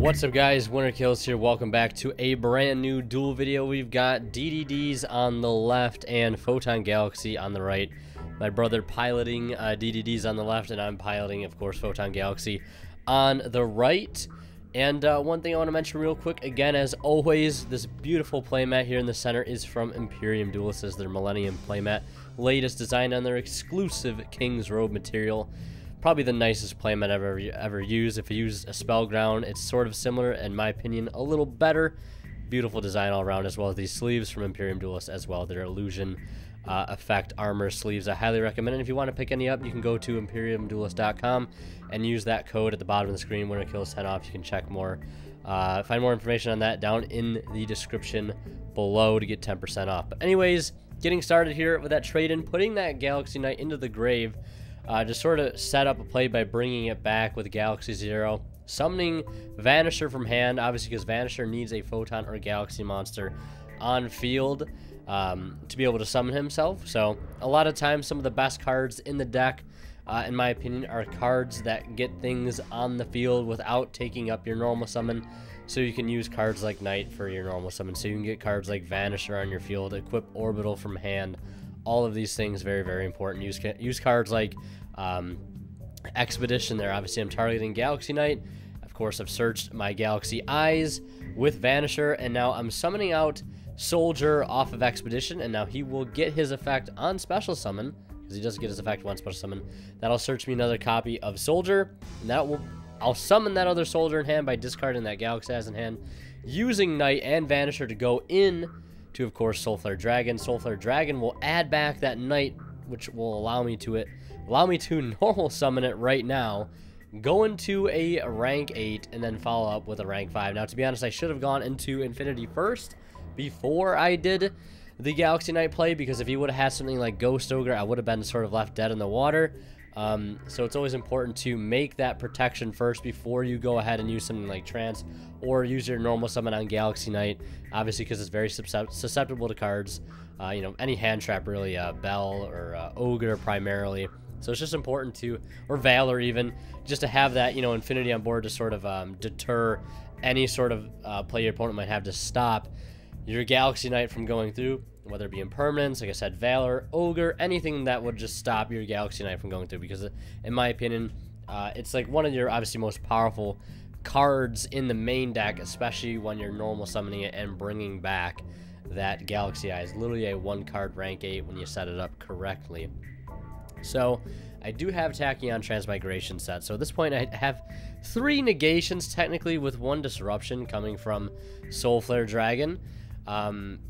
What's up, guys? Winter Kills here. Welcome back to a brand new duel video. We've got DDDs on the left and Photon Galaxy on the right. My brother piloting DDDs on the left, and I'm piloting, of course, Photon Galaxy on the right. And one thing I want to mention real quick, again, as always, this beautiful playmat here in the center is from Imperium Duelist, as their Millennium playmat. Latest design on their exclusive King's Robe material. Probably the nicest playmat I've ever used. If you use a Spellground, it's sort of similar, in my opinion, a little better. Beautiful design all around, as well as these sleeves from Imperium Duelist as well. Their illusion effect armor sleeves, I highly recommend it. If you want to pick any up, you can go to imperiumduelist.com and use that code at the bottom of the screen, Winter Kills 10 off. You can check more, find more information on that down in the description below to get 10% off. But anyways, getting started here with that trade-in, putting that Galaxy Knight into the grave. Just sort of set up a play by bringing it back with Galaxy Zero, summoning Vanisher from hand, obviously because Vanisher needs a Photon or Galaxy monster on field to be able to summon himself. So a lot of times some of the best cards in the deck, in my opinion, are cards that get things on the field without taking up your normal summon. So you can use cards like Knight for your normal summon. So you can get cards like Vanisher on your field, equip Orbital from hand. All of these things very, very important. Use cards like Expedition there. Obviously, I'm targeting Galaxy Knight. Of course, I've searched my Galaxy Eyes with Vanisher, and now I'm summoning out Soldier off of Expedition, and now he will get his effect on Special Summon, because he does get his effect on Special Summon. That'll search me another copy of Soldier, and I'll summon that other Soldier in hand by discarding that Galaxy Eyes in hand, using Knight and Vanisher to go in to, of course, Soulflare Dragon. Soulflare Dragon will add back that Knight, which will allow me to normal summon it right now, go into a rank 8, and then follow up with a rank 5. Now, to be honest, I should have gone into Infinity first before I did the Galaxy Knight play, because if he would have had something like Ghost Ogre, I would have been sort of left dead in the water. So it's always important to make that protection first before you go ahead and use something like Trance or use your normal summon on Galaxy Knight, obviously because it's very susceptible to cards, you know, any hand trap really, Bell or Ogre primarily. So it's just important to, or Valor even, just to have that, you know, Infinity on board to sort of deter any sort of play your opponent might have to stop your Galaxy Knight from going through, whether it be impermanence, like I said, Valor, Ogre, anything that would just stop your Galaxy Knight from going through, because in my opinion, it's like one of your obviously most powerful cards in the main deck, especially when you're normal summoning it and bringing back that Galaxy Eye. Is literally a 1-card rank 8 when you set it up correctly. So I do have Tachyon Transmigration set. So at this point I have 3 negations technically, with 1 disruption coming from Soulflare Dragon.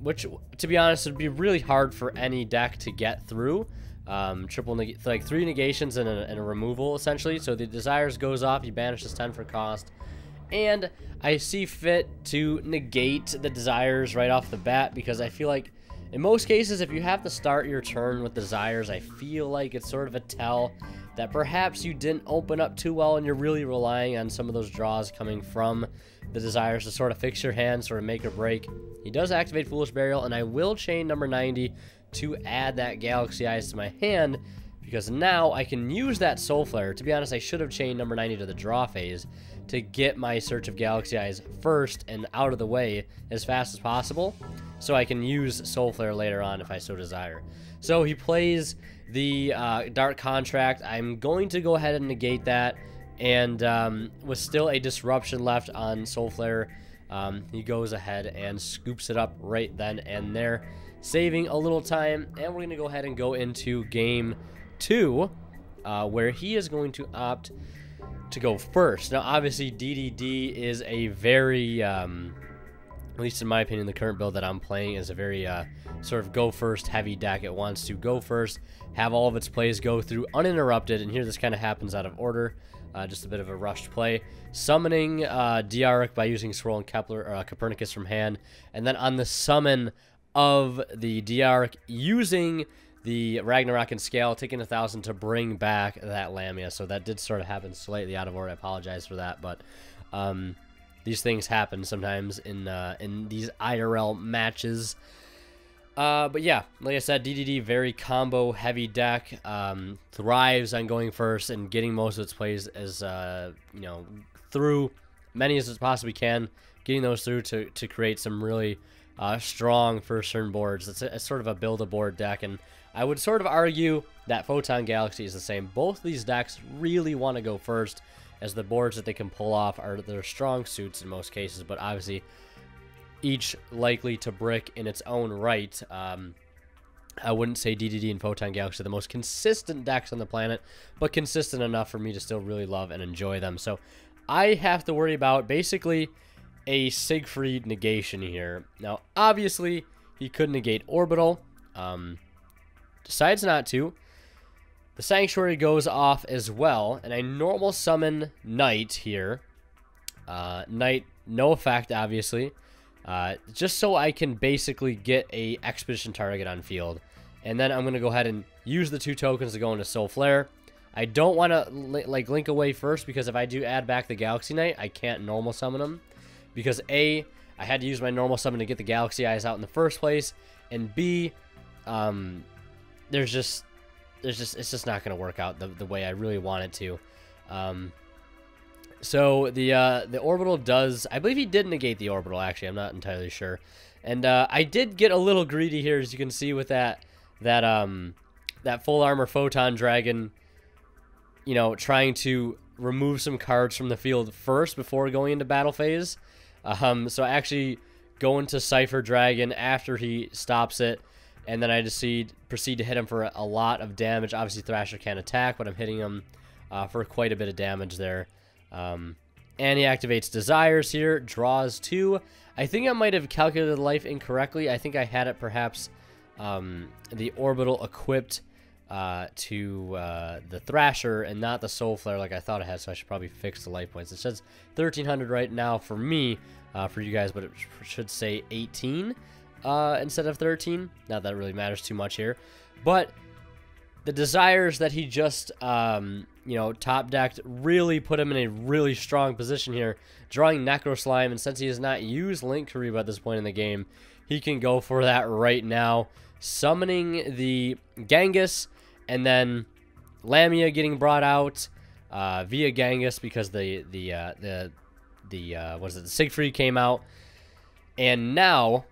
Which, to be honest, would be really hard for any deck to get through. Like 3 negations and a removal, essentially. So the Desires goes off, he banishes 10 for cost. And I see fit to negate the Desires right off the bat, because I feel like, in most cases, if you have to start your turn with Desires, I feel like it's sort of a tell that perhaps you didn't open up too well, and you're really relying on some of those draws coming from the Desires to sort of fix your hand, sort of make or break. He does activate Foolish Burial, and I will chain number 90 to add that Galaxy Eyes to my hand, because now I can use that Soulflare. To be honest, I should have chained number 90 to the draw phase to get my Search of Galaxy Eyes first and out of the way as fast as possible, so I can use Soulflare later on if I so desire. So he plays the Dark Contract. I'm going to go ahead and negate that, and with still a disruption left on Soulflare, he goes ahead and scoops it up right then and there, saving a little time. And we're going to go ahead and go into game 2, where he is going to opt to go first. Now, obviously, DDD is a very, at least in my opinion, the current build that I'm playing is a very sort of go first heavy deck. It wants to go first, have all of its plays go through uninterrupted, and here this kind of happens out of order. Just a bit of a rushed play. Summoning Diaric by using Swirl and Kepler, or Copernicus from hand, and then on the summon of the Diaric, using the Ragnarok and Scale, taking 1,000 to bring back that Lamia. So that did sort of happen slightly out of order. I apologize for that, but these things happen sometimes in these IRL matches. But yeah, like I said, DDD, very combo heavy deck, thrives on going first and getting most of its plays as, you know, through many as it possibly can, getting those through to create some really strong first turn boards. It's sort of a build-a-board deck, and I would sort of argue that Photon Galaxy is the same. Both these decks really want to go first, as the boards that they can pull off are their strong suits in most cases, but obviously each likely to brick in its own right. I wouldn't say DDD and Photon Galaxy are the most consistent decks on the planet, but consistent enough for me to still really love and enjoy them. So I have to worry about basically a Siegfried negation here. Now, obviously, he could negate Orbital. Decides not to. The Sanctuary goes off as well, and I normal summon Knight here. Knight, no effect, obviously. Just so I can basically get a Expedition target on field. And then I'm going to go ahead and use the 2 tokens to go into Soul Flare. I don't want to like link away first, because if I do add back the Galaxy Knight, I can't normal summon him. Because A, I had to use my normal summon to get the Galaxy Eyes out in the first place, and B, it's just not going to work out the way I really want it to. So the Orbital does, I believe he did negate the Orbital, actually. I'm not entirely sure. And I did get a little greedy here, as you can see, with that full armor Photon Dragon, you know, trying to remove some cards from the field first before going into battle phase. So I actually go into Cypher Dragon after he stops it, and then I just proceed to hit him for a lot of damage. Obviously Thrasher can't attack, but I'm hitting him for quite a bit of damage there. And he activates Desires here, draws 2. I think I might have calculated life incorrectly. I think I had it perhaps the Orbital equipped to the Thrasher and not the Soul Flare like I thought it had, so I should probably fix the life points. It says 1,300 right now for me, for you guys, but it should say 18 instead of 13. Not that it really matters too much here. But the Desires that he just, you know, top decked really put him in a really strong position here, drawing Necro Slime, and since he has not used Link Kariba at this point in the game, he can go for that right now, summoning the Genghis, and then Lamia getting brought out via Genghis because the Siegfried came out, and now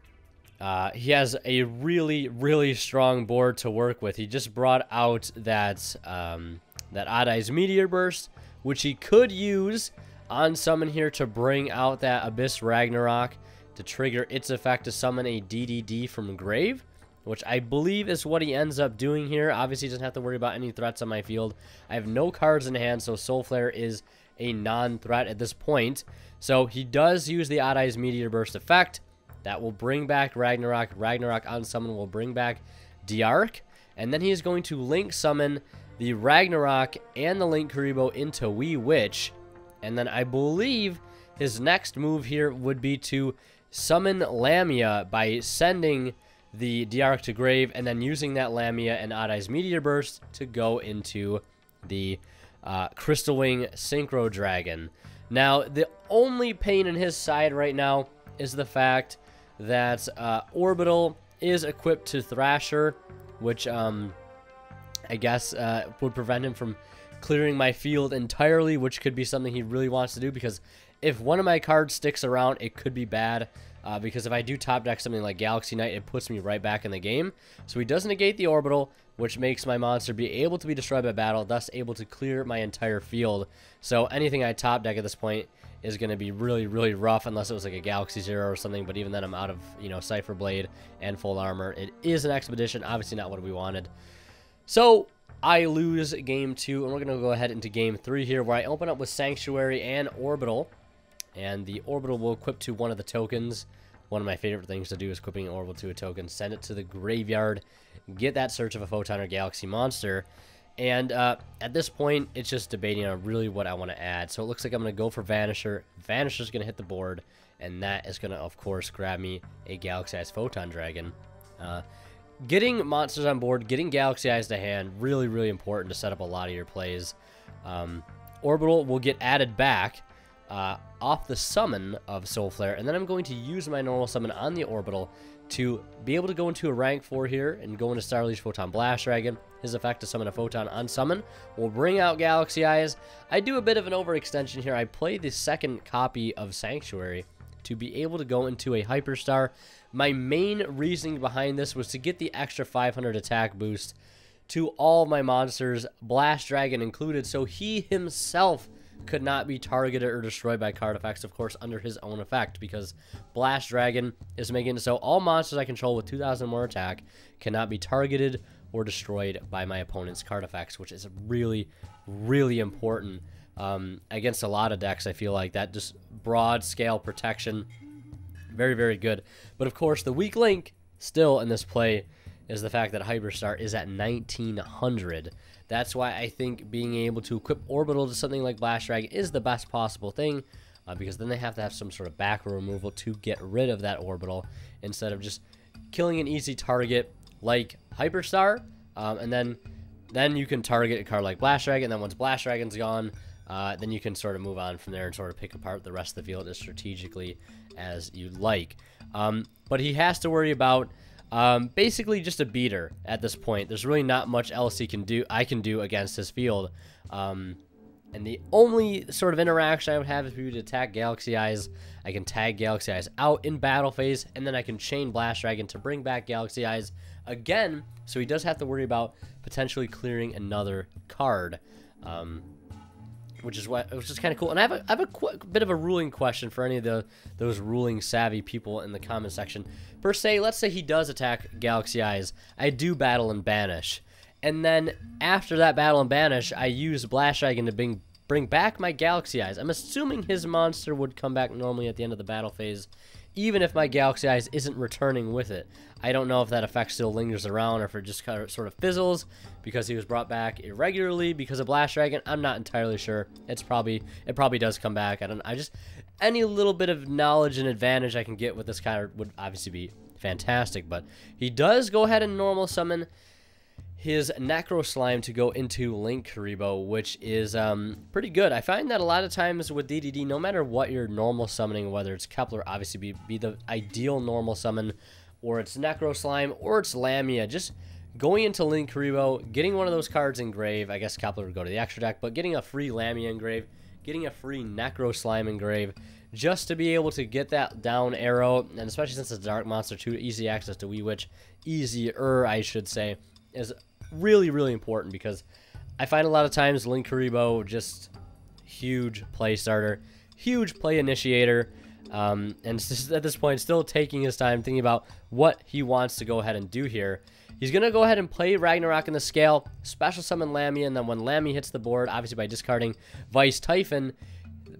he has a really strong board to work with. He just brought out that Odd Eyes Meteor Burst, which he could use on summon here to bring out that Abyss Ragnarok to trigger its effect to summon a DDD from grave, which I believe is what he ends up doing here. Obviously, he doesn't have to worry about any threats on my field. I have no cards in hand, so Soul Flare is a non-threat at this point. So he does use the Odd Eyes Meteor Burst effect. That will bring back Ragnarok. Ragnarok on summon will bring back Diark. And then he is going to link summon the Ragnarok and the Link Karibo into Wee Witch. And then I believe his next move here would be to summon Lamia by sending the Diark to grave and then using that Lamia and Odd Eyes Meteor Burst to go into the Crystal Wing Synchro Dragon. Now, the only pain in his side right now is the fact that Orbital is equipped to Thrasher, which I guess would prevent him from clearing my field entirely, which could be something he really wants to do, because if one of my cards sticks around, it could be bad, because if I do top deck something like Galaxy Knight, it puts me right back in the game. So he does negate the Orbital, which makes my monster be able to be destroyed by battle, thus able to clear my entire field. So anything I top deck at this point is going to be really rough, unless it was like a Galaxy Zero or something, but even then I'm out of, you know, Cypher Blade and full armor. It is an Expedition, obviously not what we wanted. So I lose game 2, and we're going to go ahead into game 3 here, where I open up with Sanctuary and Orbital, and the Orbital will equip to one of the tokens. One of my favorite things to do is equipping an Orbital to a token, send it to the graveyard, get that Search of a Photon or Galaxy monster, and at this point, it's just debating on really what I want to add. So it looks like I'm going to go for Vanisher. Vanisher's going to hit the board, and that is going to, of course, grab me a Galaxy Eyes Photon Dragon. Getting monsters on board, getting Galaxy Eyes to hand, really important to set up a lot of your plays. Orbital will get added back off the summon of Soul Flare, and then I'm going to use my normal summon on the Orbital to be able to go into a rank 4 here and go into Starly's Photon Blast Dragon. His effect to summon a Photon on summon will bring out Galaxy Eyes. I do a bit of an overextension here. I play the second copy of Sanctuary to be able to go into a Hyperstar. My main reasoning behind this was to get the extra 500 attack boost to all of my monsters, Blast Dragon included, so he himself could not be targeted or destroyed by card effects, of course, under his own effect, because Blast Dragon is making it so all monsters I control with 2,000 more attack cannot be targeted or destroyed by my opponent's card effects, which is really, really important against a lot of decks. I feel like that just broad scale protection, very, very good. But of course, the weak link still in this play is the fact that Hyperstar is at 1900. That's why I think being able to equip Orbital to something like Blast Dragon is the best possible thing, because then they have to have some sort of back removal to get rid of that Orbital instead of just killing an easy target like Hyperstar, and then you can target a card like Blast Dragon. Then once Blast Dragon's gone, then you can sort of move on from there and sort of pick apart the rest of the field as strategically as you like. But he has to worry about basically just a beater at this point. There's really not much else I can do against his field. And the only sort of interaction I would have is if we would attack Galaxy Eyes. I can tag Galaxy Eyes out in battle phase, and then I can chain Blast Dragon to bring back Galaxy Eyes again. So he does have to worry about potentially clearing another card, which is kind of cool. And I have a bit of a ruling question for any of those ruling savvy people in the comment section. Per se, let's say he does attack Galaxy Eyes. I do battle and banish. And then after that battle and banish, I use Blast Dragon to bring back my Galaxy Eyes. I'm assuming his monster would come back normally at the end of the battle phase, even if my Galaxy Eyes isn't returning with it. I don't know if that effect still lingers around or if it just kind of sort of fizzles because he was brought back irregularly because of Blast Dragon. I'm not entirely sure. It probably does come back. Any little bit of knowledge and advantage I can get with this card would obviously be fantastic. But he does go ahead and normal summon his Necro Slime to go into Link Karibo, which is pretty good. I find that a lot of times with DDD, no matter what you're normal summoning, whether it's Kepler, obviously be the ideal normal summon, or it's Necro Slime, or it's Lamia, just going into Link Karibo, getting one of those cards engrave. I guess Kepler would go to the extra deck, but getting a free Lamia engrave, getting a free Necro Slime engrave, just to be able to get that down arrow, and especially since it's a Dark Monster too, easy access to Wee Witch, easier, I should say, is really, really important, because I find a lot of times Link Karibo just huge play starter, huge play initiator, and just at this point still taking his time thinking about what he wants to go ahead and do here. He's going to go ahead and play Ragnarok in the scale, special summon Lamia, and then when Lamia hits the board, obviously by discarding Vice Typhon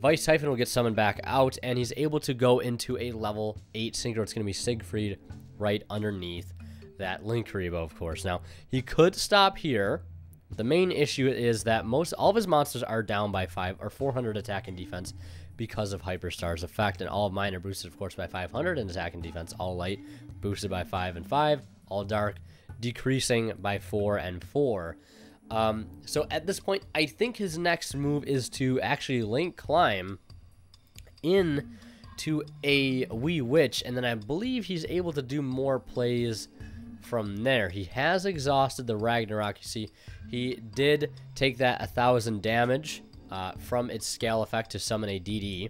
will get summoned back out, and he's able to go into a level 8 synchro. It's going to be Siegfried right underneath that Link Karibo, of course. Now, he could stop here. The main issue is that all of his monsters are down by 5 or 400 attack and defense because of Hyperstar's effect, and all of mine are boosted, of course, by 500 in attack and defense. All light boosted by 5 and 5, all dark decreasing by 4 and 4. So at this point, I think his next move is to actually Link Climb in to a Wee Witch, and then I believe he's able to do more plays from there. He has exhausted the Ragnarok. You see, he did take that 1,000 damage from its scale effect to summon a DD,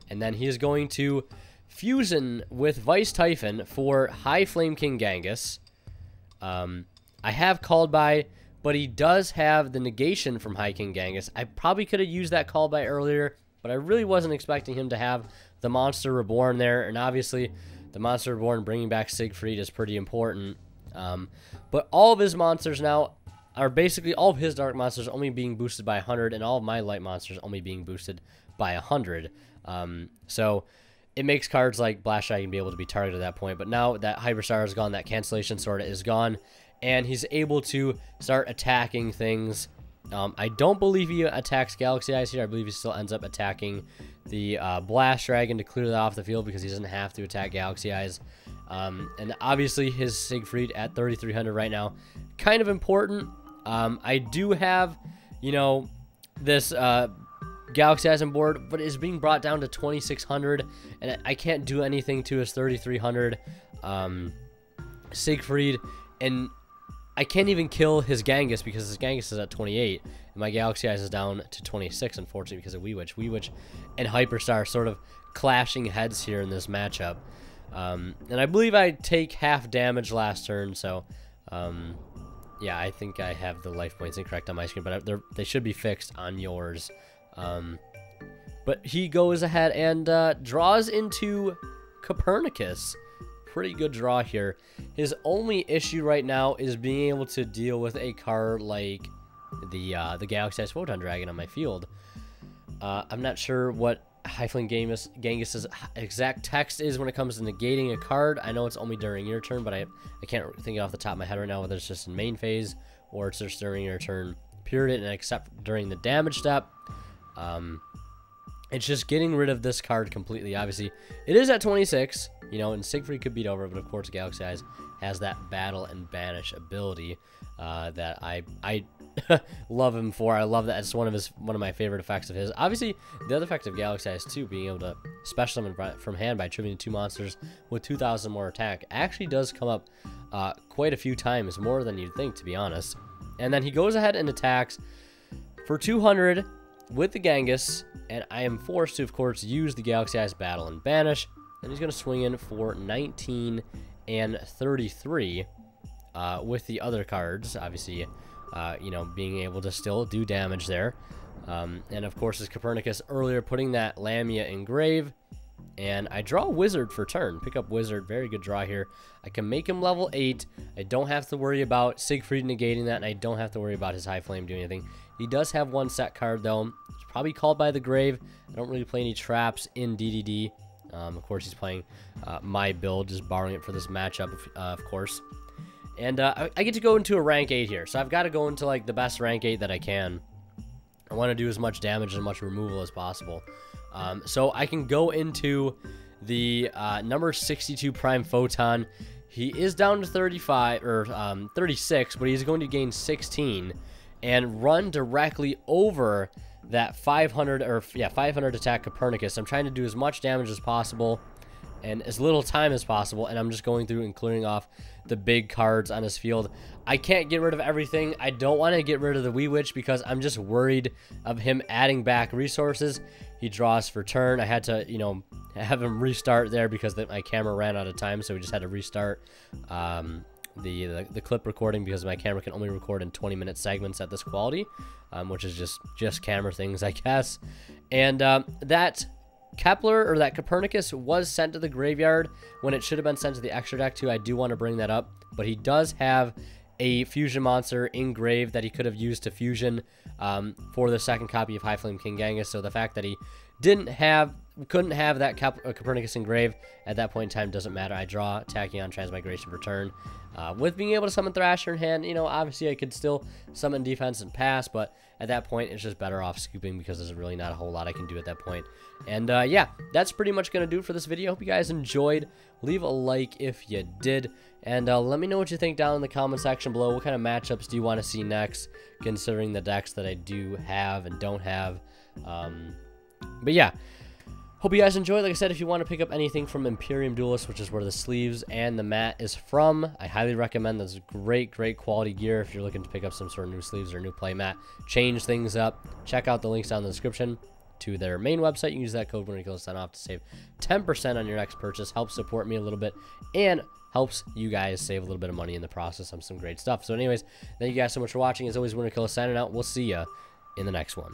and then he is going to fusion with Vice Typhon for High Flame King Genghis. I have called by, but he does have the negation from High King Genghis. I probably could have used that call by earlier, but I really wasn't expecting him to have the Monster Reborn there, and obviously the Monster Reborn bringing back Siegfried is pretty important. But all of his monsters now are basically, all of his Dark Monsters only being boosted by 100, and all of my Light Monsters only being boosted by 100. So it makes cards like Blast Dragon be able to be targeted at that point. But now that Hyperstar is gone, that cancellation sort of is gone, and he's able to start attacking things. I don't believe he attacks Galaxy Eyes here. I believe he still ends up attacking the Blast Dragon to clear that off the field because he doesn't have to attack Galaxy Eyes. And obviously his Siegfried at 3,300 right now, kind of important. I do have, this Galaxy Eyes on board, but it's being brought down to 2,600, and I can't do anything to his 3,300. Siegfried, and I can't even kill his Genghis because his Genghis is at 28, and my Galaxy Eyes is down to 26, unfortunately, because of Wee Witch. Wee Witch and Hyperstar sort of clashing heads here in this matchup. And I believe I take half damage last turn, so yeah, I think I have the life points incorrect on my screen, but they should be fixed on yours. But he goes ahead and draws into Copernicus. Pretty good draw here. His only issue right now is being able to deal with a card like the Galaxy-Eyes Photon Dragon on my field. I'm not sure what Hyfling Genghis's exact text is when it comes to negating a card. I know it's only during your turn, but I can't think it off the top of my head right now whether it's just in main phase or it's just during your turn period, and except during the damage step. It's just getting rid of this card completely. Obviously, it is at 26, you know, and Siegfried could beat over, but of course, Galaxy Eyes has that battle and banish ability that I love him for. I love that. It's one of my favorite effects of his. Obviously, the other effect of Galaxy Eyes too, being able to special summon from hand by attributing 2 monsters with 2,000 more attack, actually does come up quite a few times, more than you'd think, to be honest. And then he goes ahead and attacks for 200 with the Genghis, and I am forced to, of course, use the Galaxy Eyes Battle and Banish, and he's going to swing in for 19 and 33 with the other cards, obviously, you know, being able to still do damage there. And, of course, as Copernicus earlier, putting that Lamia in grave, and I draw Wizard for turn. Pick up Wizard, very good draw here. I can make him level 8. I don't have to worry about Siegfried negating that, and I don't have to worry about his High Flame doing anything. He does have one set card, though. It's probably called by the grave. I don't really play any traps in DDD. Of course, he's playing my build, just borrowing it for this matchup, of course. And I get to go into a rank 8 here, so I've got to go into like the best rank 8 that I can. I want to do as much damage and much removal as possible. So I can go into the number 62 Prime Photon. He is down to 35 or 36, but he's going to gain 16 and run directly over that 500 attack Copernicus. I'm trying to do as much damage as possible and as little time as possible, and I'm just going through and clearing off the big cards on his field. I can't get rid of everything. I don't want to get rid of the Wee Witch because I'm just worried of him adding back resources. He draws for turn. I had to, you know, have him restart there because my camera ran out of time, so we just had to restart the clip recording because my camera can only record in 20-minute segments at this quality, which is just camera things, I guess. And that Kepler, or that Copernicus, was sent to the graveyard when it should have been sent to the extra deck too. I do want to bring that up, but he does have a fusion monster in grave that he could have used to fusion for the second copy of High Flame King Genghis. So the fact that he couldn't have that Copernicus in grave at that point in time doesn't matter. I draw Tachyon Transmigration for turn. With being able to summon Thrasher in hand, you know, obviously I could still summon defense and pass, but at that point it's just better off scooping because there's really not a whole lot I can do at that point. And yeah, that's pretty much going to do it for this video. Hope you guys enjoyed. Leave a like if you did, and let me know what you think down in the comment section below. What kind of matchups do you want to see next, considering the decks that I do have and don't have. But yeah, hope you guys enjoyed. Like I said, if you want to pick up anything from Imperium Duelist, which is where the sleeves and the mat is from, I highly recommend. That's great quality gear if you're looking to pick up some sort of new sleeves or new play mat. Change things up. Check out the links down in the description to their main website. You can use that code WinnerKills10 off to save 10% on your next purchase. Helps support me a little bit and helps you guys save a little bit of money in the process on some great stuff. So anyways, thank you guys so much for watching. As always, WinnerKills signing out. We'll see ya in the next one.